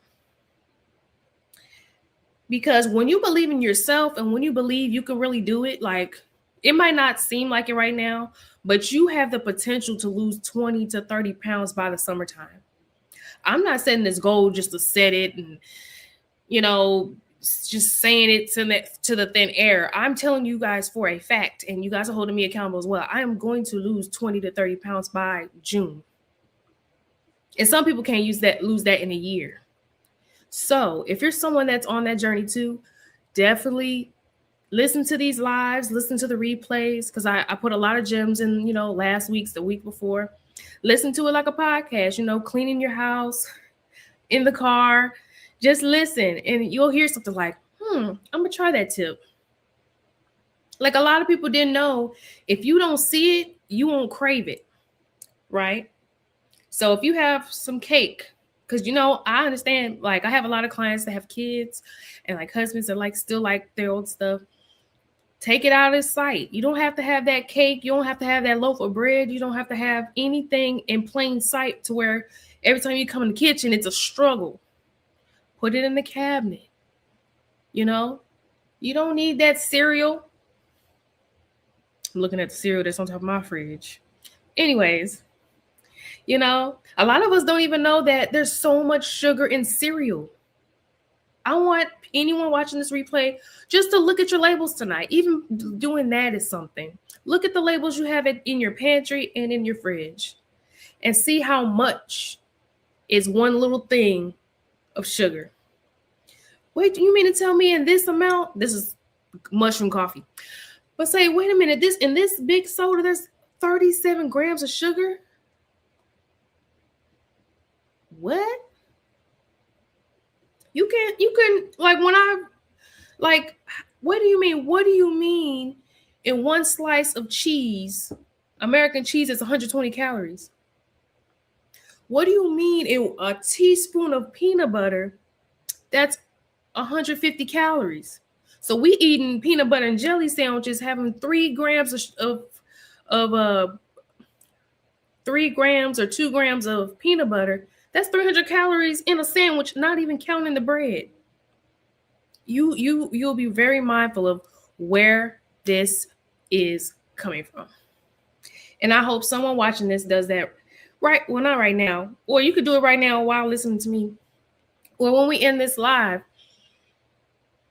A: Because when you believe in yourself and when you believe you can really do it, like it might not seem like it right now, but you have the potential to lose 20 to 30 pounds by the summertime. I'm not setting this goal just to set it and, just saying it to the thin air. I'm telling you guys for a fact, and you guys are holding me accountable as well. I am going to lose 20 to 30 pounds by June. And some people can't lose that in a year. So if you're someone that's on that journey too, definitely listen to these lives, listen to the replays, because I put a lot of gems in, last week's, the week before. Listen to it like a podcast, cleaning your house, in the car. Just listen and you'll hear something like, I'm going to try that tip. Like a lot of people didn't know, if you don't see it, you won't crave it, right? So if you have some cake, because I understand, like I have a lot of clients that have kids and like husbands that still like their old stuff. Take it out of sight. You don't have to have that cake. You don't have to have that loaf of bread. You don't have to have anything in plain sight to where every time you come in the kitchen, it's a struggle. Put it in the cabinet. You don't need that cereal. I'm looking at the cereal that's on top of my fridge. Anyways, a lot of us don't even know that there's so much sugar in cereal. I want anyone watching this replay just to look at your labels tonight. Even doing that is something. Look at the labels you have in your pantry and in your fridge and see how much is one little thing of sugar. Wait, you mean to tell me in this amount? This is mushroom coffee. But say, wait a minute, in this big soda, there's 37 grams of sugar? What? You can what do you mean? What do you mean in one slice of cheese, American cheese is 120 calories? What do you mean in a teaspoon of peanut butter, that's 150 calories? So we eating peanut butter and jelly sandwiches, having 3 grams of 3 grams or 2 grams of peanut butter. That's 300 calories in a sandwich, not even counting the bread. You'll be very mindful of where this is coming from. And I hope someone watching this does that right. Well, not right now. Or you could do it right now while listening to me. Or when we end this live,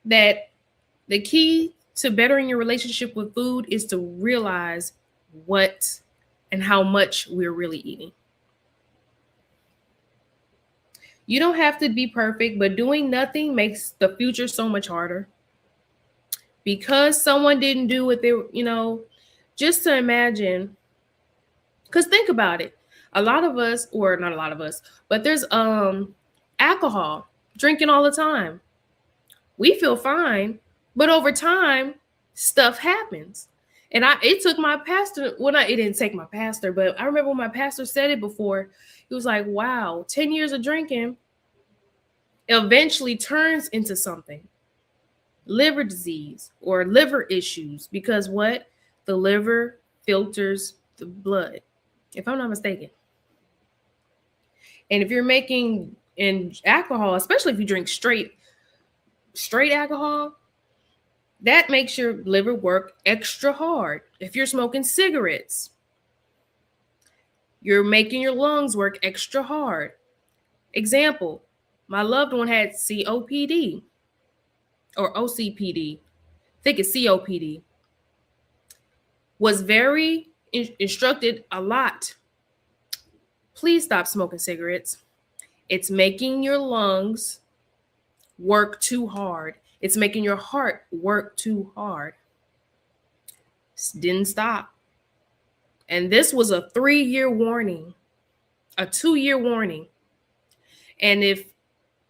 A: that the key to bettering your relationship with food is to realize what and how much we're really eating. You don't have to be perfect, but doing nothing makes the future so much harder. Because someone didn't do what they, just to imagine, because think about it. A lot of us, or not a lot of us, but there's alcohol, drinking all the time. We feel fine, but over time, stuff happens. And it took my pastor, it didn't take my pastor, but I remember when my pastor said it before. He was like, wow, 10 years of drinking eventually turns into something. Liver disease or liver issues, because what? The liver filters the blood, if I'm not mistaken. And if you're making in alcohol, especially if you drink straight alcohol, that makes your liver work extra hard. If you're smoking cigarettes, you're making your lungs work extra hard. Example, my loved one had COPD or OCPD. I think it's COPD. Was very instructed a lot please stop smoking cigarettes. It's making your lungs work too hard. It's making your heart work too hard. Didn't stop. And this was a 3-year warning, a 2-year warning. And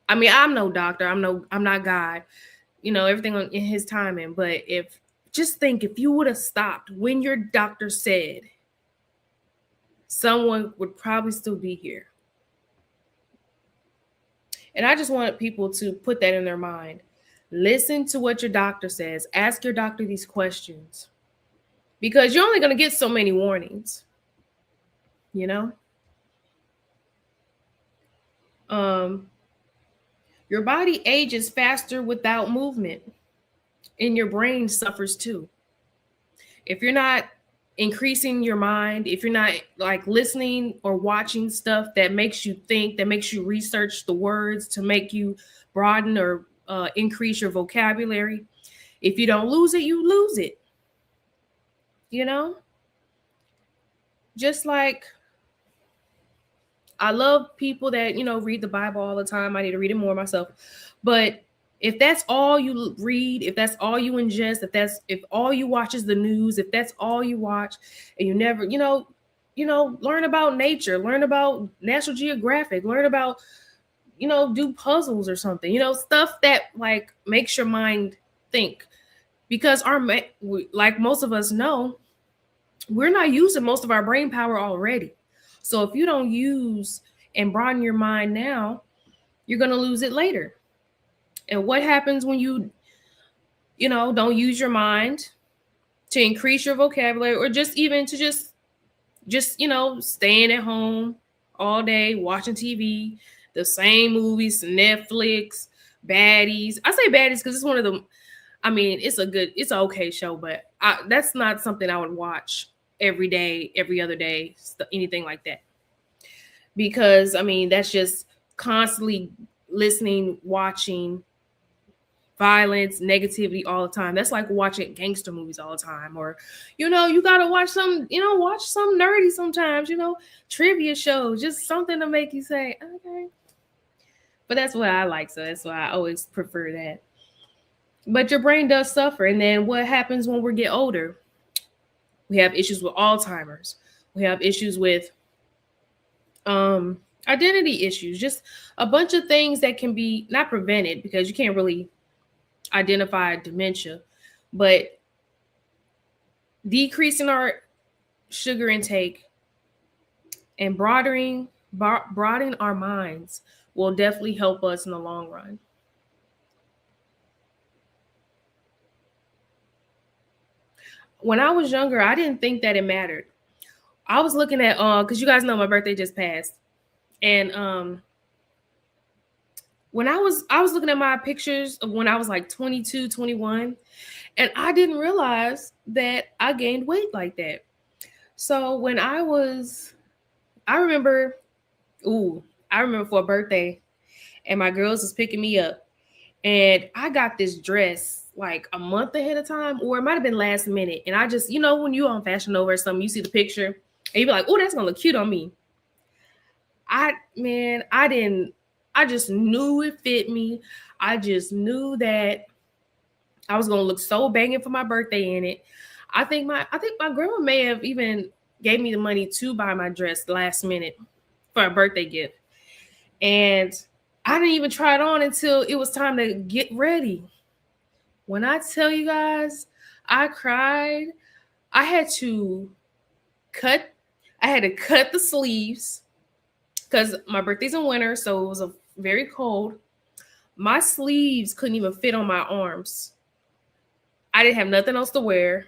A: I'm no doctor, I'm not God, everything in his timing. But just think, if you would have stopped when your doctor said, someone would probably still be here. And I just want people to put that in their mind. Listen to what your doctor says. Ask your doctor these questions, because you're only going to get so many warnings, you know? Your body ages faster without movement, and your brain suffers too. If you're not increasing your mind, if you're not like listening or watching stuff that makes you think, that makes you research the words to make you broaden or increase your vocabulary, if you don't lose it, you lose it. You know? Just like I love people that, read the Bible all the time. I need to read it more myself. But if that's all you read, if that's all you ingest, if all you watch is the news, if that's all you watch, and you never, learn about nature, learn about National Geographic, learn about, do puzzles or something, stuff that like makes your mind think. Because like most of us know, we're not using most of our brain power already. So if you don't use and broaden your mind now, you're going to lose it later. And what happens when you don't use your mind to increase your vocabulary, or just even to just staying at home all day watching TV, the same movies, Netflix, baddies. I say baddies because it's one of the, it's an okay show, but that's not something I would watch every day, every other day, anything like that. Because that's just constantly listening, watching violence, negativity all the time. That's like watching gangster movies all the time. Or, you gotta watch some nerdy sometimes, trivia shows, just something to make you say, okay. But that's what I like, so that's why I always prefer that. But your brain does suffer. And then what happens when we get older? We have issues with Alzheimer's. We have issues with identity issues, just a bunch of things that can be not prevented, because you can't really identify dementia, but decreasing our sugar intake and broadening our minds will definitely help us in the long run. When I was younger, I didn't think that it mattered. I was looking at because you guys know my birthday just passed, and when I was looking at my pictures of when I was like 22, 21, and I didn't realize that I gained weight like that. So when I remember for a birthday, and my girls was picking me up, and I got this dress like a month ahead of time, or it might have been last minute. And I just, when you on Fashion Nova or something, you see the picture and you be like, oh, that's gonna look cute on me. I just knew it fit me. I just knew that I was gonna look so banging for my birthday in it. I think my grandma may have even gave me the money to buy my dress last minute for a birthday gift. And I didn't even try it on until it was time to get ready. When I tell you guys, I cried. I had to cut the sleeves because my birthday's in winter, so it was very cold. My sleeves couldn't even fit on my arms. I didn't have nothing else to wear.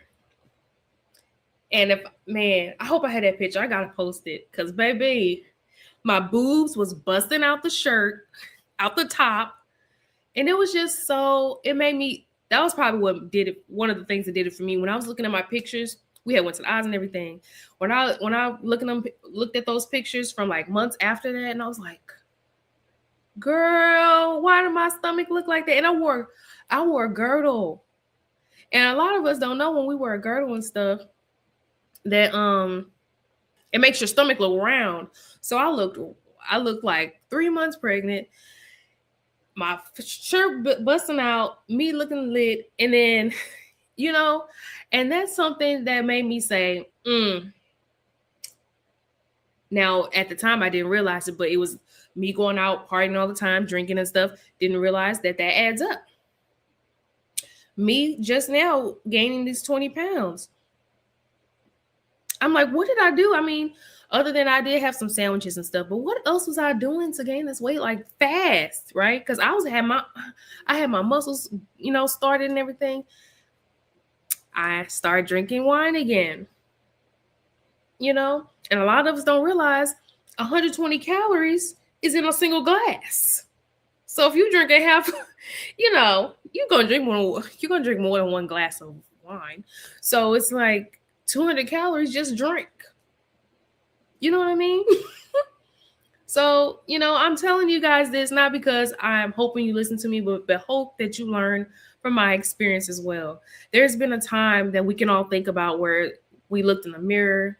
A: And I hope I had that picture. I gotta post it because, baby, my boobs was busting out the shirt, out the top. And it was just it made me, that was probably what did it. One of the things that did it for me. When I was looking at my pictures, we had went to the eyes and everything. When I looked at those pictures from like months after that, and I was like, girl, why did my stomach look like that? And I wore a girdle. And a lot of us don't know, when we wear a girdle and stuff, that It makes your stomach look round. So I looked like 3 months pregnant. My shirt busting out, me looking lit, and then, you know, and that's something that made me say, Now, at the time, I didn't realize it, but it was me going out partying all the time, drinking and stuff. Didn't realize that adds up. Me just now gaining these 20 pounds. I'm like, what did I do? I mean, other than I did have some sandwiches and stuff, but what else was I doing to gain this weight like fast, right? Because I had my muscles, started and everything. I started drinking wine again, and a lot of us don't realize 120 calories is in a single glass. So if you drink a half, you're gonna drink more than one glass of wine. So it's like 200 calories, just drink. You know what I mean? So, I'm telling you guys this not because I'm hoping you listen to me, but hope that you learn from my experience as well. There's been a time that we can all think about where we looked in the mirror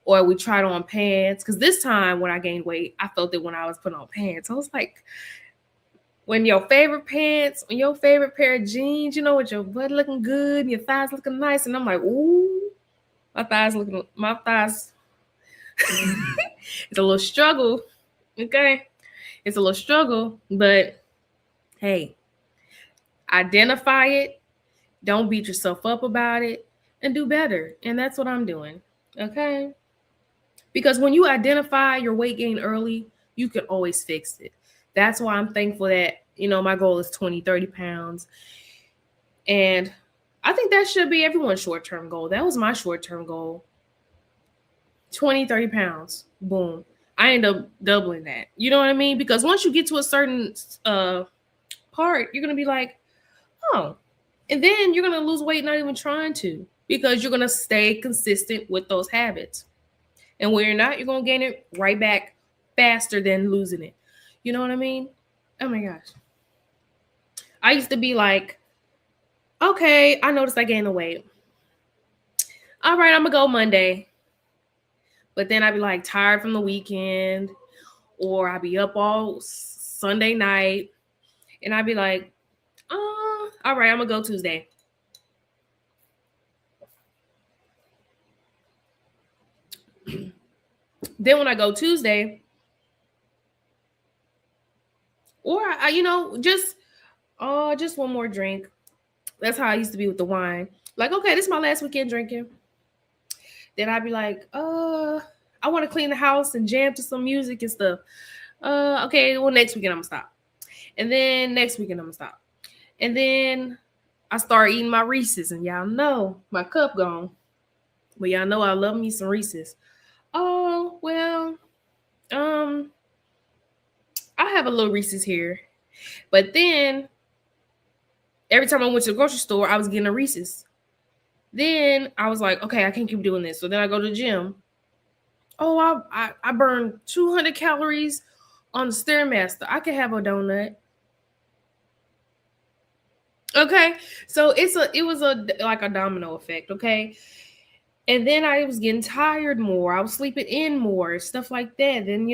A: or we tried on pants. Because this time when I gained weight, I felt it when I was putting on pants. I was like, when your favorite pants, when your favorite pair of jeans, with your butt looking good and your thighs looking nice. And I'm like, ooh, my thighs. It's a little struggle. Okay. It's a little struggle, but hey, identify it. Don't beat yourself up about it and do better. And that's what I'm doing. Okay. Because when you identify your weight gain early, you can always fix it. That's why I'm thankful that, my goal is 20, 30 pounds. And I think that should be everyone's short-term goal. That was my short-term goal. 20, 30 pounds. Boom. I end up doubling that. You know what I mean? Because once you get to a certain part, you're going to be like, oh. And then you're going to lose weight not even trying to, because you're going to stay consistent with those habits. And when you're not, you're going to gain it right back faster than losing it. You know what I mean? Oh my gosh. I used to be like, okay, I noticed I gained the weight. All right, I'm going to go Monday. But then I'd be like tired from the weekend, or I'd be up all Sunday night, and I'd be like, all right, I'm going to go Tuesday. Then when I go Tuesday, or just one more drink. That's how I used to be with the wine. Like, okay, this is my last weekend drinking. Then I'd be like, I want to clean the house and jam to some music and stuff. Okay, well, next weekend I'm gonna stop. And then next weekend I'm gonna stop. And then I start eating my Reese's, and y'all know my cup gone. But y'all know I love me some Reese's. Oh, well, I have a little Reese's here. But then every time I went to the grocery store, I was getting a Reese's. Then I was like, okay, I can't keep doing this. So then I go to the gym. Oh, I burned 200 calories on the Stairmaster. I could have a donut. Okay, so it was like a domino effect. Okay, and then I was getting tired more. I was sleeping in more, stuff like that. Then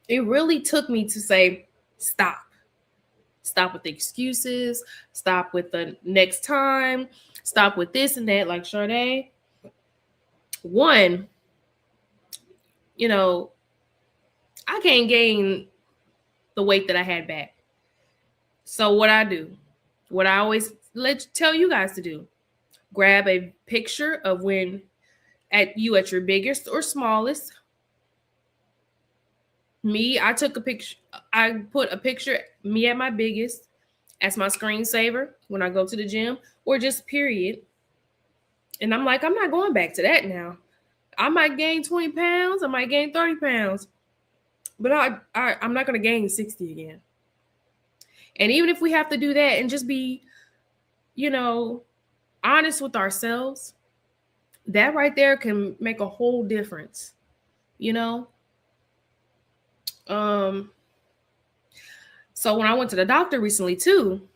A: it really took me to say stop. Stop with the excuses. Stop with the next time. Stop with this and that. Like Sade. One, I can't gain the weight that I had back. So what I do, what I always tell you guys to do, grab a picture of when at your biggest or smallest. Me, I took a picture. I put a picture me at my biggest as my screensaver when I go to the gym, or just period. And I'm like, I'm not going back to that now. I might gain 20 pounds. I might gain 30 pounds. But I'm not going to gain 60 again. And even if we have to do that and just be, honest with ourselves, that right there can make a whole difference, So when I went to the doctor recently too,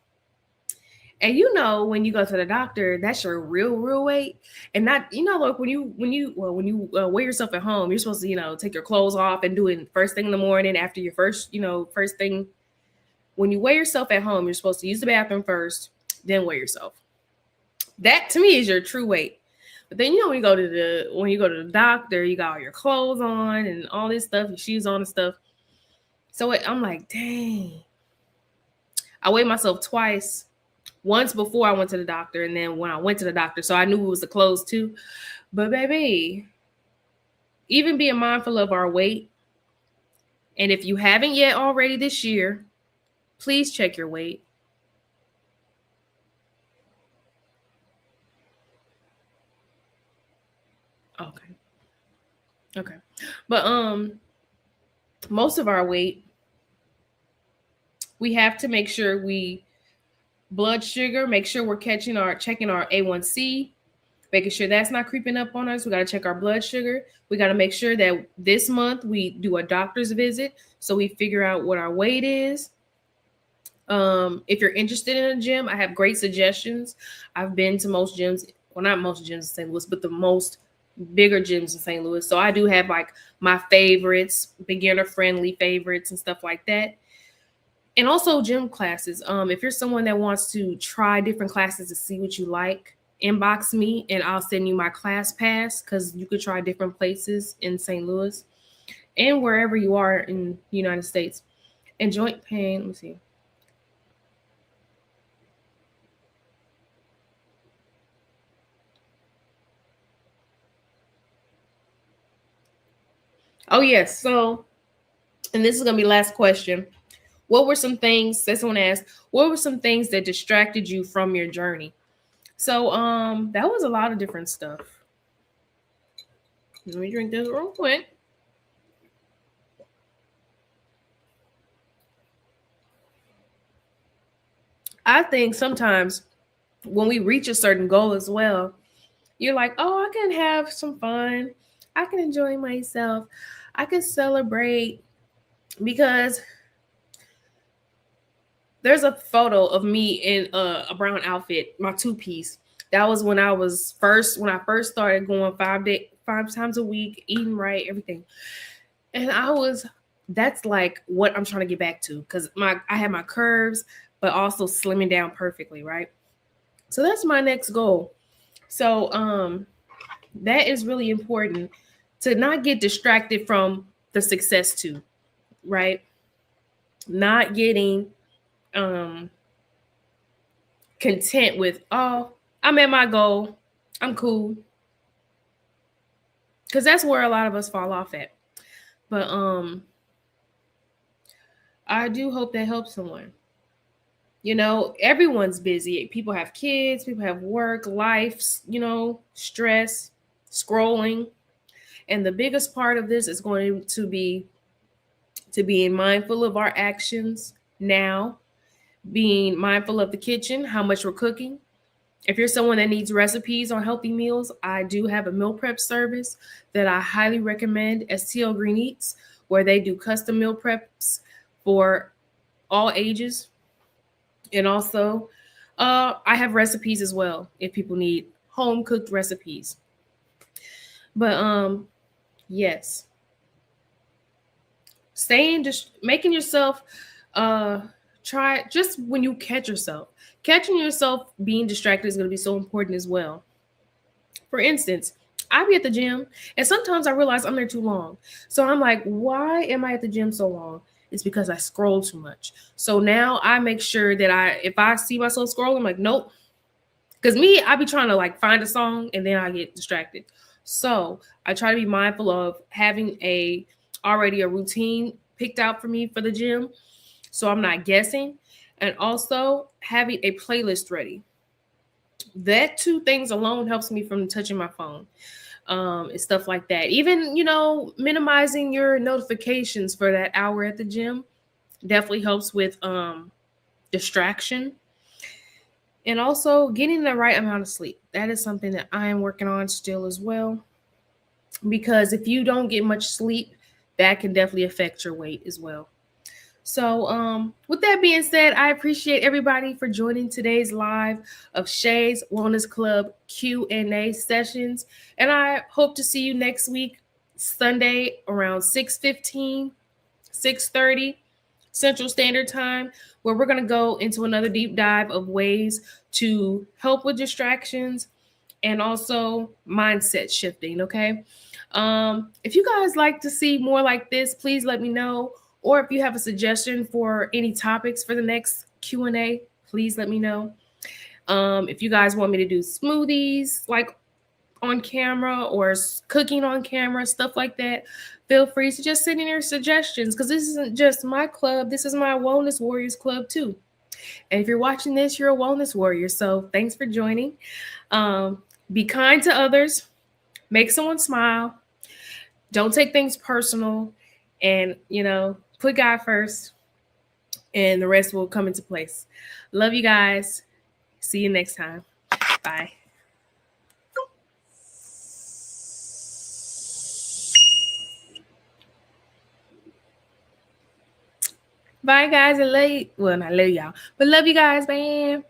A: And when you go to the doctor, that's your real weight, and not like when you weigh yourself at home, you're supposed to take your clothes off and do it first thing in the morning after your first thing. When you weigh yourself at home, you're supposed to use the bathroom first, then weigh yourself. That to me is your true weight. But then when you go to the doctor, you got all your clothes on and all this stuff, your shoes on and stuff. So I'm like, dang. I weighed myself twice. Once before I went to the doctor, and then when I went to the doctor, so I knew it was the clothes too. But baby, even being mindful of our weight, and if you haven't yet already this year, please check your weight. Okay. Okay. But most of our weight, we have to make sure we blood sugar, make sure we're checking our A1C, making sure that's not creeping up on us. We got to check our blood sugar. We got to make sure that this month we do a doctor's visit so we figure out what our weight is. If you're interested in a gym, I have great suggestions. I've been to most gyms, well, not most gyms in St. Louis, but the most bigger gyms in St. Louis. So I do have like my favorites, beginner friendly favorites and stuff like that. And also gym classes. If you're someone that wants to try different classes to see what you like, inbox me and I'll send you my class pass, because you could try different places in St. Louis and wherever you are in the United States. And joint pain, let me see. Oh yes. So, and this is gonna be last question. What were some things that someone asked? What were some things that distracted you from your journey? So, that was a lot of different stuff. Let me drink this real quick. I think sometimes when we reach a certain goal as well, you're like, oh, I can have some fun. I can enjoy myself. I can celebrate, because there's a photo of me in a brown outfit, my two piece. That was when I first started going 5 times a week, eating right, everything. And that's like what I'm trying to get back to, because I have my curves, but also slimming down perfectly, right? So that's my next goal. So that is really important, to not get distracted from the success too, right? Not getting um content with, oh, I'm at my goal, I'm cool, because that's where a lot of us fall off at. But I do hope that helps someone. Everyone's busy. People have kids, people have work, lives, stress, scrolling. And the biggest part of this is going to be to being mindful of our actions now, being mindful of the kitchen, how much we're cooking. If you're someone that needs recipes on healthy meals, I do have a meal prep service that I highly recommend, STL Green Eats, where they do custom meal preps for all ages. And also, I have recipes as well if people need home cooked recipes. But yes, staying, just making yourself try, just when you catching yourself being distracted is going to be so important as well. For instance, I be at the gym and sometimes I realize I'm there too long. So I'm like, why am I at the gym so long? It's because I scroll too much. So now I make sure that if I see myself scrolling, I'm like, nope. Because I be trying to like find a song and then I get distracted. So I try to be mindful of having already a routine picked out for me for the gym, so I'm not guessing, and also having a playlist ready. That two things alone helps me from touching my phone, and stuff like that. Even minimizing your notifications for that hour at the gym definitely helps with distraction. And also getting the right amount of sleep. That is something that I am working on still as well. Because if you don't get much sleep, that can definitely affect your weight as well. So, with that being said, I appreciate everybody for joining today's live of Shay's Wellness Club Q&A sessions, and I hope to see you next week, Sunday around 6:15, 6:30 Central Standard Time, where we're going to go into another deep dive of ways to help with distractions and also mindset shifting. Okay. If you guys like to see more like this, please let me know. Or if you have a suggestion for any topics for the next Q&A, please let me know. If you guys want me to do smoothies like on camera or cooking on camera, stuff like that, feel free to just send in your suggestions, because this isn't just my club, this is my Wellness Warriors Club too. And if you're watching this, you're a wellness warrior. So thanks for joining. Be kind to others, make someone smile, don't take things personal, and put God first, and the rest will come into place. Love you guys. See you next time. Bye. Bye, guys. I love you. Well, I love y'all, but love you guys, man.